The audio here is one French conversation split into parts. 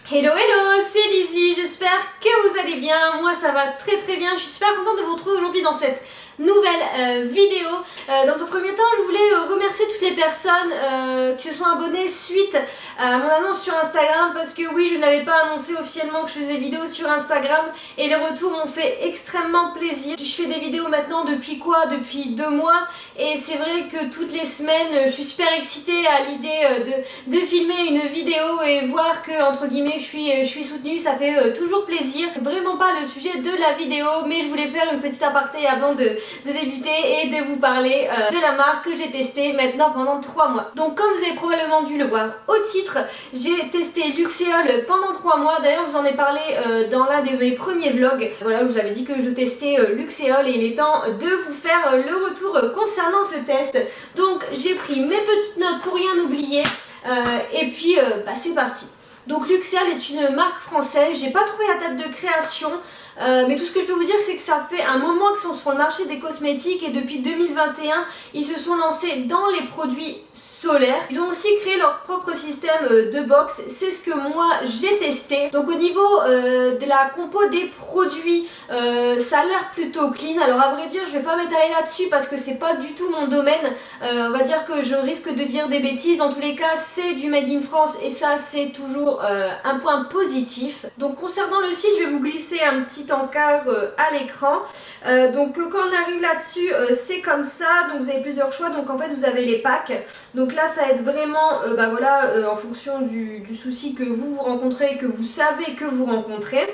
Hello hello, c'est Lizzie, j'espère que vous allez bien, moi ça va très bien, je suis super contente de vous retrouver aujourd'hui dans cette nouvelle vidéo. Dans un premier temps, je voulais remercier toutes les personnes qui se sont abonnées suite à mon annonce sur Instagram, parce que oui, je n'avais pas annoncé officiellement que je faisais des vidéos sur Instagram et les retours m'ont fait extrêmement plaisir. Je fais des vidéos maintenant depuis Depuis 2 mois, et c'est vrai que toutes les semaines je suis super excitée à l'idée de filmer une vidéo et voir que entre guillemets je suis soutenue, ça fait toujours plaisir. C'est vraiment pas le sujet de la vidéo, mais je voulais faire une petite aparté avant de débuter et de vous parler de la marque que j'ai testée maintenant pendant 3 mois. Donc comme vous avez probablement dû le voir au titre, j'ai testé Luxéol pendant 3 mois. D'ailleurs je vous en ai parlé dans l'un de mes premiers vlogs. Voilà, je vous avais dit que je testais Luxéol et il est temps de vous faire le retour concernant ce test. Donc j'ai pris mes petites notes pour rien oublier et puis c'est parti. Donc Luxéol est une marque française, j'ai pas trouvé la date de création, mais tout ce que je peux vous dire c'est que ça fait un moment qu'ils sont sur le marché des cosmétiques et depuis 2021 ils se sont lancés dans les produits solaires. Ils ont aussi créé leur propre système de box, c'est ce que moi j'ai testé. Donc au niveau de la compo des produits, ça a l'air plutôt clean. Alors à vrai dire je vais pas m'étaler là-dessus parce que c'est pas du tout mon domaine, on va dire que je risque de dire des bêtises. Dans tous les cas c'est du made in France et ça c'est toujours un point positif. Donc concernant le site, je vais vous glisser un petit encart à l'écran. Donc quand on arrive là-dessus, c'est comme ça. Donc vous avez plusieurs choix. Donc en fait vous avez les packs. Donc là ça aide vraiment en fonction du souci que vous rencontrez, que vous savez que vous rencontrez.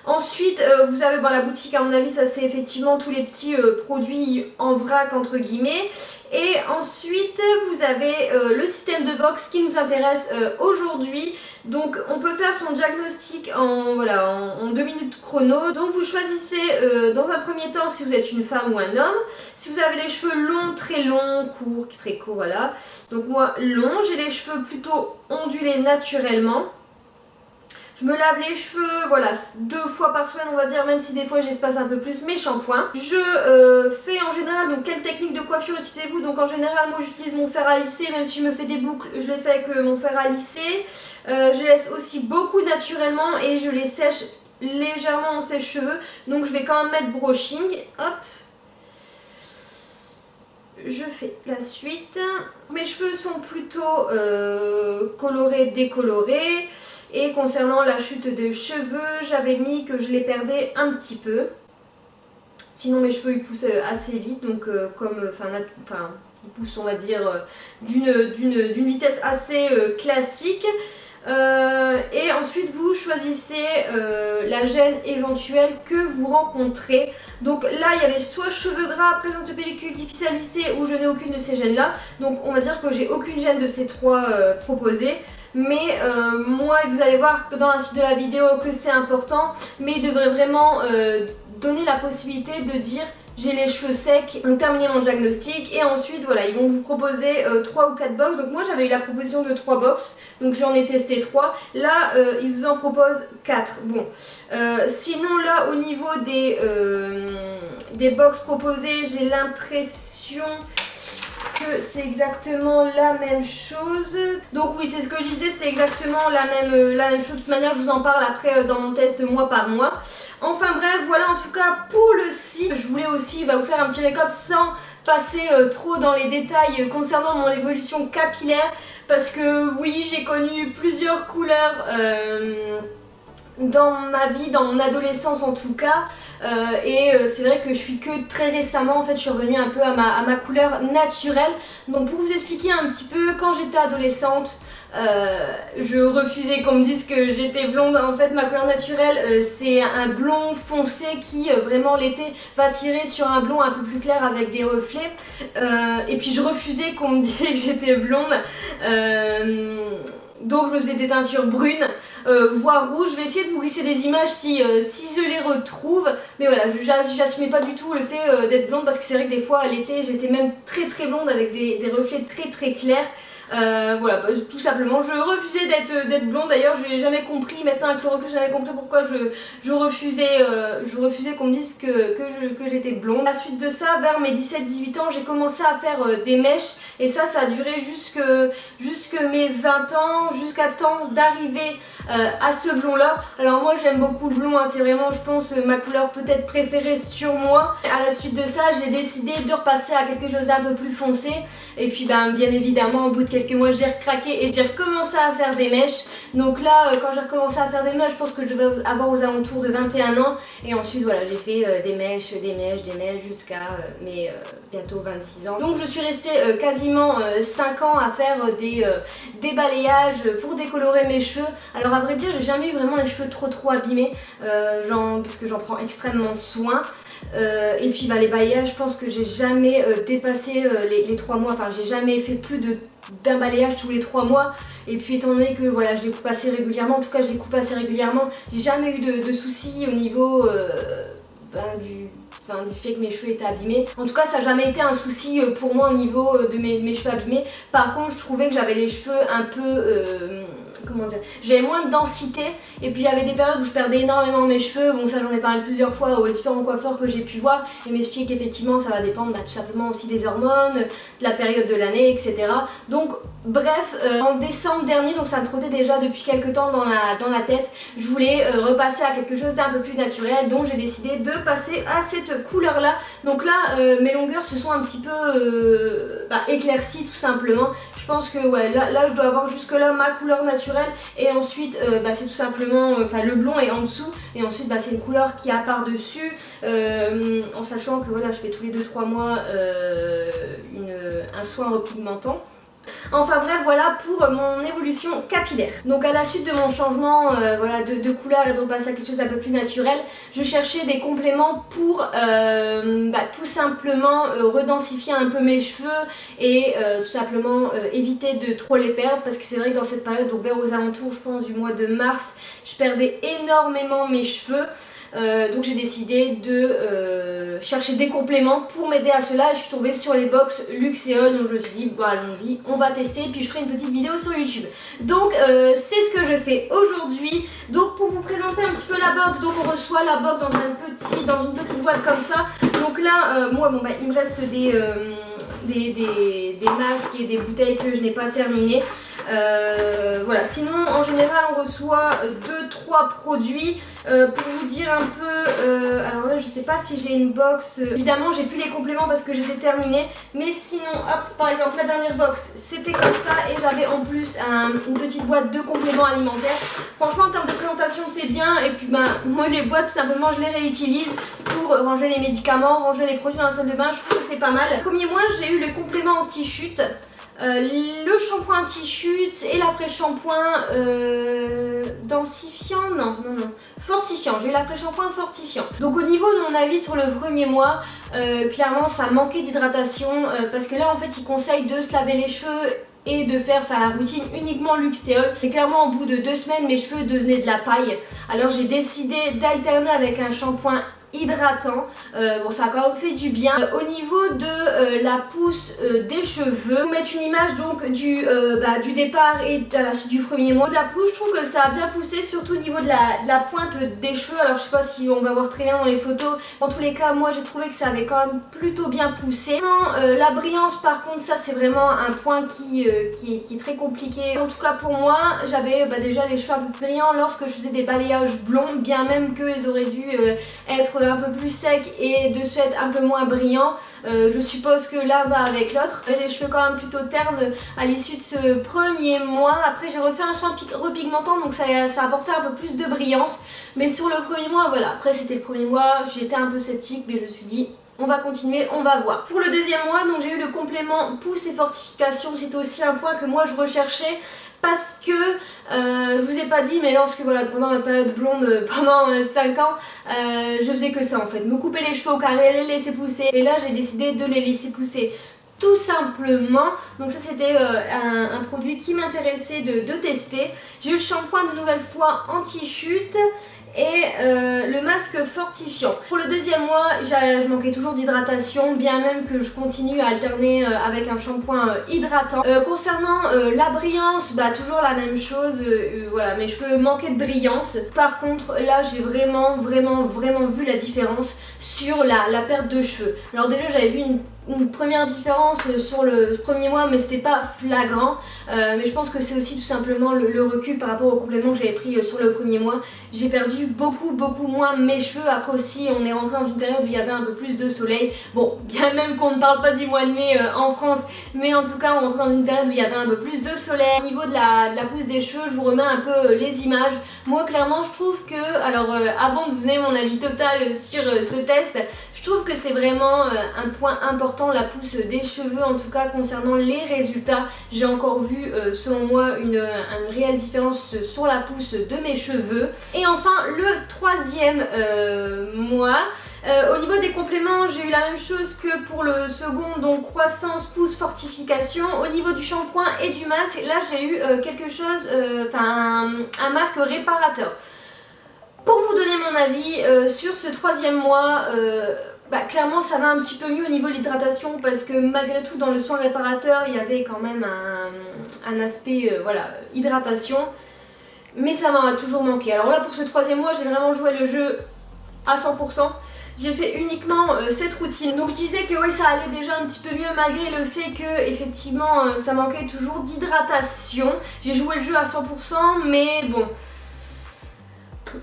Ensuite, vous avez la boutique, à mon avis, ça c'est effectivement tous les petits produits en vrac entre guillemets. Et ensuite, vous avez le système de box qui nous intéresse aujourd'hui. Donc, on peut faire son diagnostic en 2 minutes chrono. Donc, vous choisissez dans un premier temps si vous êtes une femme ou un homme. Si vous avez les cheveux longs, très longs, courts, très courts, voilà. Donc, moi, long, j'ai les cheveux plutôt ondulés naturellement. Je me lave les cheveux, voilà, 2 fois par semaine on va dire, même si des fois j'espace un peu plus mes shampoings. Je fais en général, donc quelle technique de coiffure utilisez-vous? Donc en général moi j'utilise mon fer à lisser, même si je me fais des boucles, je les fais avec mon fer à lisser. Je laisse aussi beaucoup naturellement et je les sèche légèrement en sèche-cheveux. Donc je vais quand même mettre brushing, hop. Je fais la suite. Mes cheveux sont plutôt colorés, décolorés. Et concernant la chute de cheveux, j'avais mis que je les perdais un petit peu. Sinon mes cheveux ils poussent assez vite, donc ils poussent on va dire d'une vitesse assez classique. Et ensuite vous choisissez la gêne éventuelle que vous rencontrez. Donc là il y avait soit cheveux gras, présence de pellicule difficile à lisser, ou je n'ai aucune de ces gènes là. Donc on va dire que j'ai aucune gêne de ces 3 proposés. Mais moi vous allez voir que dans la suite de la vidéo que c'est important, mais il devrait vraiment donner la possibilité de dire j'ai les cheveux secs, donc terminer mon diagnostic. Et ensuite voilà, ils vont vous proposer 3 ou 4 box. Donc moi j'avais eu la proposition de 3 box, donc j'en ai testé 3. Là ils vous en proposent 4. Bon, sinon là au niveau des box proposées, j'ai l'impression que c'est exactement la même chose. Donc oui, c'est ce que je disais, c'est exactement la même chose. De toute manière je vous en parle après dans mon test mois par mois. Enfin bref, voilà en tout cas pour le site. Je voulais aussi vous faire un petit récap sans passer trop dans les détails concernant mon évolution capillaire, parce que oui, j'ai connu plusieurs couleurs dans ma vie, dans mon adolescence en tout cas, c'est vrai que je suis que très récemment en fait je suis revenue un peu à ma couleur naturelle. Donc pour vous expliquer un petit peu, quand j'étais adolescente, je refusais qu'on me dise que j'étais blonde. En fait ma couleur naturelle c'est un blond foncé qui vraiment l'été va tirer sur un blond un peu plus clair avec des reflets, et puis je refusais qu'on me dise que j'étais blonde. Donc je me faisais des teintures brunes, voire rouges. Je vais essayer de vous glisser des images si je les retrouve. Mais voilà, j'assumais pas du tout le fait d'être blonde, parce que c'est vrai que des fois à l'été j'étais même très blonde avec des reflets très clairs. Voilà, tout simplement je refusais d'être blonde. D'ailleurs j'ai jamais compris, maintenant avec le recul, j'ai jamais compris pourquoi je refusais qu'on me dise que j'étais blonde. À la suite de ça, vers mes 17-18 ans, j'ai commencé à faire des mèches, et ça a duré jusque mes 20 ans, jusqu'à temps d'arriver à ce blond là. Alors moi j'aime beaucoup le blond, hein, c'est vraiment je pense ma couleur peut-être préférée sur moi. À la suite de ça j'ai décidé de repasser à quelque chose d'un peu plus foncé et puis bien évidemment au bout de quelques mois j'ai recraqué et j'ai recommencé à faire des mèches. Donc là quand j'ai recommencé à faire des mèches je pense que je devais avoir aux alentours de 21 ans et ensuite voilà j'ai fait des mèches jusqu'à mes bientôt 26 ans. Donc je suis restée quasiment 5 ans à faire des balayages pour décolorer mes cheveux. Alors à vrai dire j'ai jamais eu vraiment les cheveux trop abîmés parce que j'en prends extrêmement soin. Et puis les balayages, je pense que j'ai jamais dépassé les 3 mois, enfin j'ai jamais fait plus d'un balayage tous les 3 mois. Et puis étant donné que voilà, je découpe assez régulièrement, en tout cas je découpe assez régulièrement, j'ai jamais eu de soucis au niveau du fait que mes cheveux étaient abîmés. En tout cas ça n'a jamais été un souci pour moi au niveau de mes cheveux abîmés. Par contre je trouvais que j'avais les cheveux un peu comment dire, j'avais moins de densité et puis j'avais des périodes où je perdais énormément mes cheveux. Bon ça j'en ai parlé plusieurs fois aux différents coiffeurs que j'ai pu voir et m'expliquer qu'effectivement ça va dépendre tout simplement aussi des hormones, de la période de l'année, etc. Donc bref, en décembre dernier, donc ça me trottait déjà depuis quelques temps dans la tête, je voulais repasser à quelque chose d'un peu plus naturel, donc j'ai décidé de passer à cette couleur là. Donc là mes longueurs se sont un petit peu éclaircies tout simplement. Je pense que ouais, là je dois avoir jusque là ma couleur naturelle et ensuite c'est tout simplement le blond est en dessous et ensuite c'est une couleur qui a par dessus en sachant que voilà je fais tous les 2-3 mois un soin repigmentant. Enfin bref, voilà pour mon évolution capillaire. Donc à la suite de mon changement de couleur et de repasser à quelque chose d'un peu plus naturel, je cherchais des compléments pour tout simplement redensifier un peu mes cheveux et tout simplement éviter de trop les perdre, parce que c'est vrai que dans cette période, donc vers aux alentours je pense du mois de mars, je perdais énormément mes cheveux. Donc j'ai décidé de chercher des compléments pour m'aider à cela et je suis tombée sur les box Luxéol, donc je me suis dit bon allons-y, on va tester puis je ferai une petite vidéo sur YouTube. Donc c'est ce que je fais aujourd'hui. Donc pour vous présenter un petit peu la box, donc on reçoit la box dans une petite boîte comme ça. Donc là moi il me reste des masques et des bouteilles que je n'ai pas terminées. Voilà, sinon en général on reçoit 2-3 produits pour vous dire un peu alors là je sais pas si j'ai une box évidemment j'ai plus les compléments parce que je les ai terminés, mais sinon hop par exemple la dernière box c'était comme ça et j'avais en plus une petite boîte de compléments alimentaires. Franchement en termes de présentation c'est bien et puis moi les boîtes tout simplement je les réutilise pour ranger les médicaments, ranger les produits dans la salle de bain, je trouve que c'est pas mal. Premier mois j'ai eu le complément anti-chute, le shampoing anti-chute et l'après-shampoing densifiant, fortifiant. J'ai eu l'après-shampoing fortifiant. Donc au niveau de mon avis sur le premier mois, clairement ça manquait d'hydratation parce que là en fait ils conseillent de se laver les cheveux et de faire la routine uniquement Luxéol. Et clairement au bout de 2 semaines mes cheveux devenaient de la paille. Alors j'ai décidé d'alterner avec un shampoing hydratant. Bon ça a quand même fait du bien. Au niveau de la pousse des cheveux, je vais vous mettre une image donc du départ et à la suite du premier mois de la pousse. Je trouve que ça a bien poussé, surtout au niveau de la pointe des cheveux. Alors je sais pas si on va voir très bien dans les photos, en tous les cas moi j'ai trouvé que ça avait quand même plutôt bien poussé. La brillance par contre ça c'est vraiment un point qui est très compliqué. En tout cas pour moi j'avais déjà les cheveux un peu brillants lorsque je faisais des balayages blonds, bien même qu'ils auraient dû être un peu plus sec et de ce fait un peu moins brillant. Je suppose que l'un va avec l'autre. J'avais les cheveux quand même plutôt ternes à l'issue de ce premier mois. Après j'ai refait un soin repigmentant donc ça apportait un peu plus de brillance. Mais sur le premier mois voilà, après c'était le premier mois, j'étais un peu sceptique mais je me suis dit on va continuer, on va voir. Pour le deuxième mois, donc j'ai eu le complément pousse et fortification. C'était aussi un point que moi je recherchais parce que je vous ai pas dit mais lorsque pendant ma période blonde pendant 5 ans je faisais que ça en fait, me couper les cheveux au carré, les laisser pousser et là j'ai décidé de les laisser pousser tout simplement. Donc ça c'était un produit qui m'intéressait de tester. J'ai eu le shampoing de nouvelle fois anti-chute et le masque fortifiant. Pour le deuxième mois, je manquais toujours d'hydratation, bien même que je continue à alterner avec un shampoing hydratant. Concernant la brillance, toujours la même chose, voilà, mes cheveux manquaient de brillance. Par contre, là j'ai vraiment vu la différence sur la perte de cheveux. Alors déjà j'avais vu une première différence sur le premier mois, mais c'était pas flagrant. Mais je pense que c'est aussi tout simplement le recul par rapport au complément que j'avais pris sur le premier mois. J'ai perdu beaucoup moins mes cheveux. Après aussi, on est rentré dans une période où il y avait un peu plus de soleil. Bon, bien même qu'on ne parle pas du mois de mai en France, mais en tout cas, on rentre dans une période où il y avait un peu plus de soleil. Au niveau de la pousse des cheveux, je vous remets un peu les images. Moi, clairement, je trouve que, alors avant de vous donner mon avis total sur ce test, je trouve que c'est vraiment un point important, la pousse des cheveux, en tout cas concernant les résultats. J'ai encore vu, selon moi, une réelle différence sur la pousse de mes cheveux. Et enfin, le troisième mois, au niveau des compléments, j'ai eu la même chose que pour le second, donc croissance, pousse, fortification. Au niveau du shampoing et du masque, là j'ai eu quelque chose, un masque réparateur. Pour vous donner mon avis sur ce troisième mois, clairement ça va un petit peu mieux au niveau de l'hydratation parce que malgré tout dans le soin réparateur il y avait quand même un aspect hydratation, mais ça m'a toujours manqué. Alors là pour ce troisième mois j'ai vraiment joué le jeu à 100%. J'ai fait uniquement cette routine. Donc je disais que oui, ça allait déjà un petit peu mieux malgré le fait que effectivement ça manquait toujours d'hydratation. J'ai joué le jeu à 100% mais bon.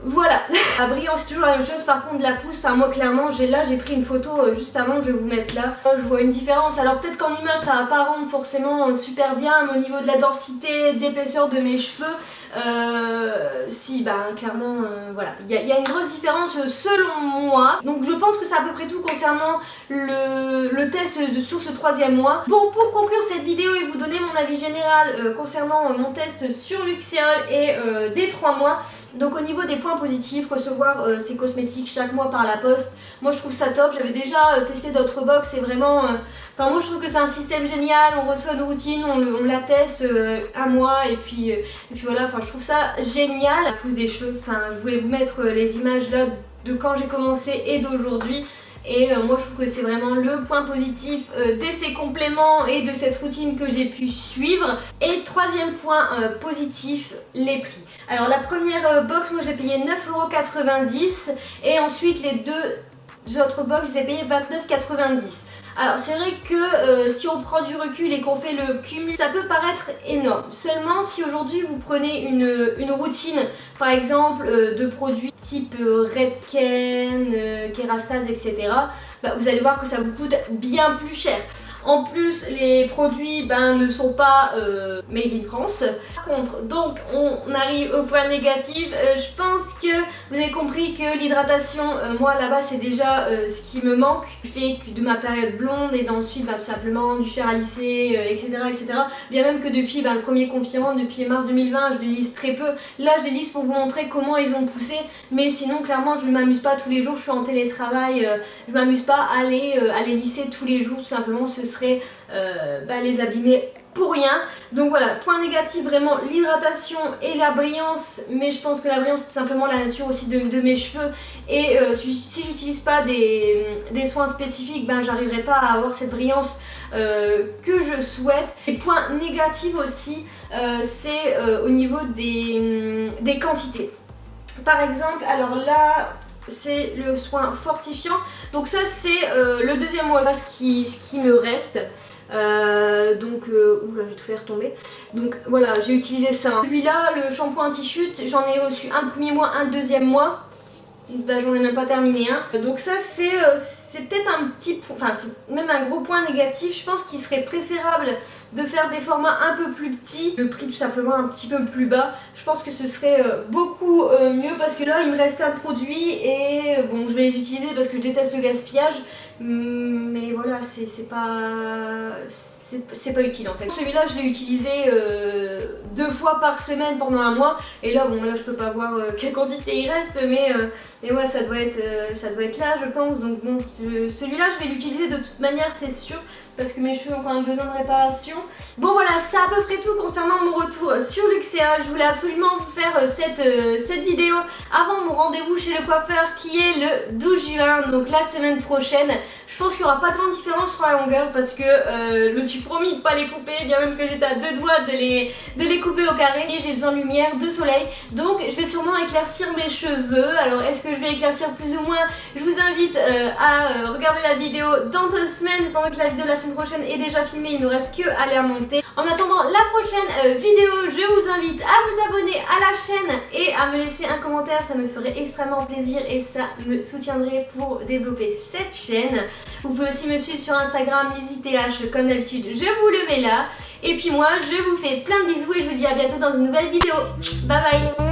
Voilà, la brillance c'est toujours la même chose. Par contre de la pousse, moi clairement j'ai pris une photo juste avant, je vais vous mettre là. Je vois une différence, alors peut-être qu'en image ça va pas rendre forcément super bien, mais au niveau de la densité, d'épaisseur de mes cheveux, clairement voilà, il y a une grosse différence selon moi. Donc je pense que c'est à peu près tout concernant le test sur ce troisième mois. Bon, pour conclure cette vidéo et vous donner mon avis général concernant mon test sur Luxéol et des 3 mois. Donc au niveau des points positifs, recevoir ces cosmétiques chaque mois par la poste, moi je trouve ça top. J'avais déjà testé d'autres box, c'est vraiment... moi je trouve que c'est un système génial, on reçoit une routine, on la teste un mois et puis voilà, je trouve ça génial. La pousse des cheveux, je voulais vous mettre les images là de quand j'ai commencé et d'aujourd'hui. Et moi je trouve que c'est vraiment le point positif de ces compléments et de cette routine que j'ai pu suivre. Et troisième point positif, les prix. Alors la première box, moi j'ai payé 9,90 € et ensuite les deux autres box j'ai payé 29,90 €. Alors c'est vrai que si on prend du recul et qu'on fait le cumul, ça peut paraître énorme. Seulement si aujourd'hui vous prenez une routine, par exemple de produits type Redken, Kerastase, etc., vous allez voir que ça vous coûte bien plus cher. En plus, les produits ne sont pas made in France. Par contre, donc on arrive au point négatif. Je pense que vous avez compris que l'hydratation, moi là-bas c'est déjà ce qui me manque. Du fait de ma période blonde et d'ensuite simplement du fer à lisser, etc., etc. Bien même que depuis le premier confinement, depuis mars 2020, je les lisse très peu. Là je les lisse pour vous montrer comment ils ont poussé. Mais sinon clairement je ne m'amuse pas tous les jours, je suis en télétravail. Je ne m'amuse pas à les lisser tous les jours, tout simplement ce serait les abîmer pour rien. Donc voilà, point négatif vraiment l'hydratation et la brillance, mais je pense que la brillance c'est tout simplement la nature aussi de mes cheveux et si j'utilise pas des soins spécifiques, j'arriverai pas à avoir cette brillance que je souhaite. Et point négatif aussi, c'est au niveau des quantités. Par exemple, alors là c'est le soin fortifiant, donc ça c'est le deuxième mois, ce qui me reste. Oula, je vais tout faire tomber. Donc voilà, j'ai utilisé ça. Celui-là, le shampoing anti-chute, j'en ai reçu un premier mois, un deuxième mois. J'en ai même pas terminé un. Donc ça c'est peut-être un petit, c'est même un gros point négatif. Je pense qu'il serait préférable de faire des formats un peu plus petits, le prix tout simplement un petit peu plus bas. Je pense que ce serait beaucoup mieux parce que là il me reste plein de produits et bon je vais les utiliser parce que je déteste le gaspillage, mais voilà c'est pas utile en fait. Celui-là je l'ai utilisé 2 fois par semaine pendant un mois et là je peux pas voir quelle quantité il reste, mais ouais ça doit être là je pense. Donc bon, celui-là je vais l'utiliser de toute manière c'est sûr parce que mes cheveux ont quand même besoin de réparation. Bon voilà, c'est à peu près tout concernant mon retour sur Luxéol. Je voulais absolument vous faire cette vidéo avant mon rendez-vous chez le coiffeur qui est le 12 juin, donc la semaine prochaine. Je pense qu'il n'y aura pas grande différence sur la longueur parce que je me suis promis de ne pas les couper, bien même que j'étais à 2 doigts de les découpé au carré et j'ai besoin de lumière, de soleil. Donc je vais sûrement éclaircir mes cheveux. Alors est-ce que je vais éclaircir plus ou moins? Je vous invite à regarder la vidéo dans 2 semaines, étant donné que la vidéo de la semaine prochaine est déjà filmée, il ne me reste que à la monter. En attendant la prochaine vidéo, je vous invite à vous abonner à la chaîne et à me laisser un commentaire, ça me ferait extrêmement plaisir et ça me soutiendrait pour développer cette chaîne. Vous pouvez aussi me suivre sur Instagram, LizzieTH, comme d'habitude, je vous le mets là. Et puis moi, je vous fais plein de bisous et je vous dis à bientôt dans une nouvelle vidéo. Bye bye!